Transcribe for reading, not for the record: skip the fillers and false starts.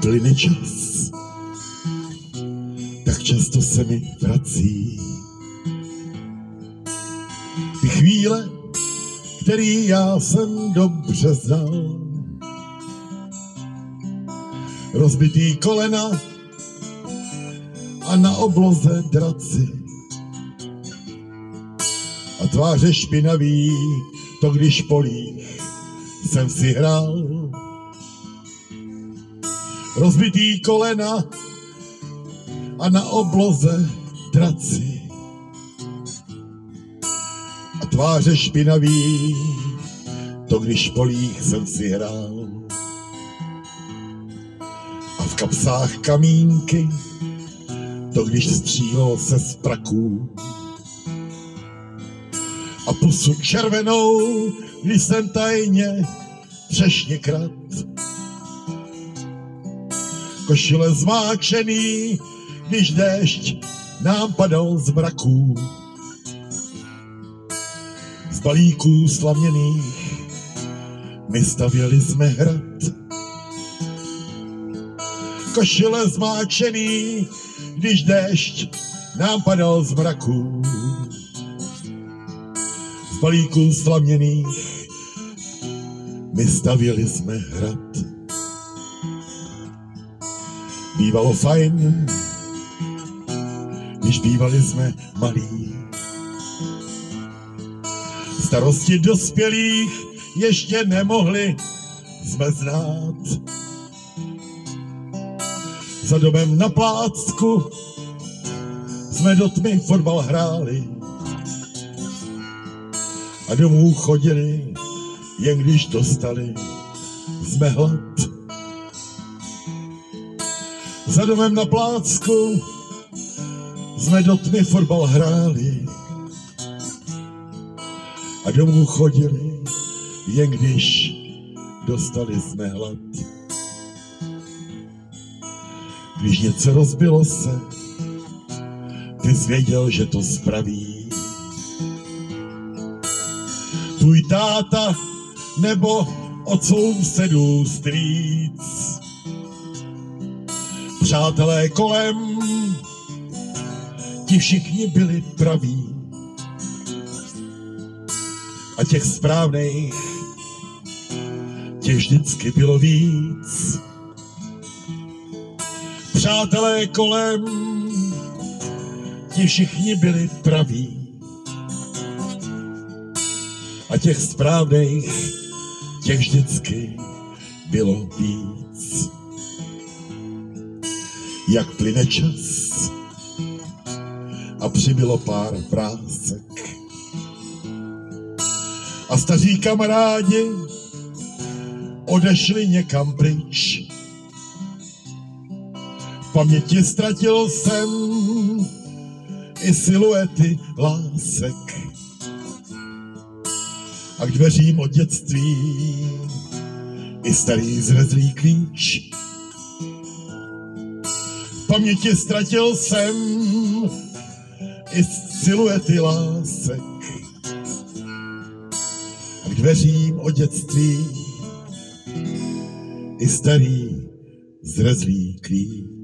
plyne čas, tak často se mi vrací ty chvíle, který já jsem dobře znal. Rozbitý kolena a na obloze draci a tváře špinavý, to když polích jsem si hrál. Rozbitý kolena a na obloze draci a tváře špinavý, to když polích jsem si hrál. A v kapsách kamínky, to když stříhlo se z praků. A pusu červenou, když jsem tajně třešně krat. Košile zmáčený, když déšť nám padal z mraků. Z balíků slaměných my stavěli jsme hrad. Košile zmáčený, když déšť nám padal z mraků. Z balíků slaměných my stavěli jsme hrad. Bývalo fajn, když bývali jsme malí. Starosti dospělých ještě nemohli jsme znát. Za domem na plácku jsme do tmy fotbal hráli a domů chodili, jen když dostali jsme hlad. Za domem na plácku jsme do tmy fotbal hráli a domů chodili, jen když dostali jsme hlad. Když něco rozbilo se, ty jsi věděl, že to spraví tvůj táta nebo od sousedů strýc. Přátelé kolem, ti všichni byli praví a těch správných, těch vždycky bylo víc. Přátelé kolem, ti všichni byli praví a těch správných, těch vždycky bylo víc. Jak plyne čas a přibylo pár vrásek a staří kamarádi odešli někam pryč. V paměti ztratil jsem i siluety lásek a k dveřím od dětství i starý zrezlý klíč. V paměti ztratil jsem i siluety lásek a k dveřím od dětství i starý zrezlý klíč.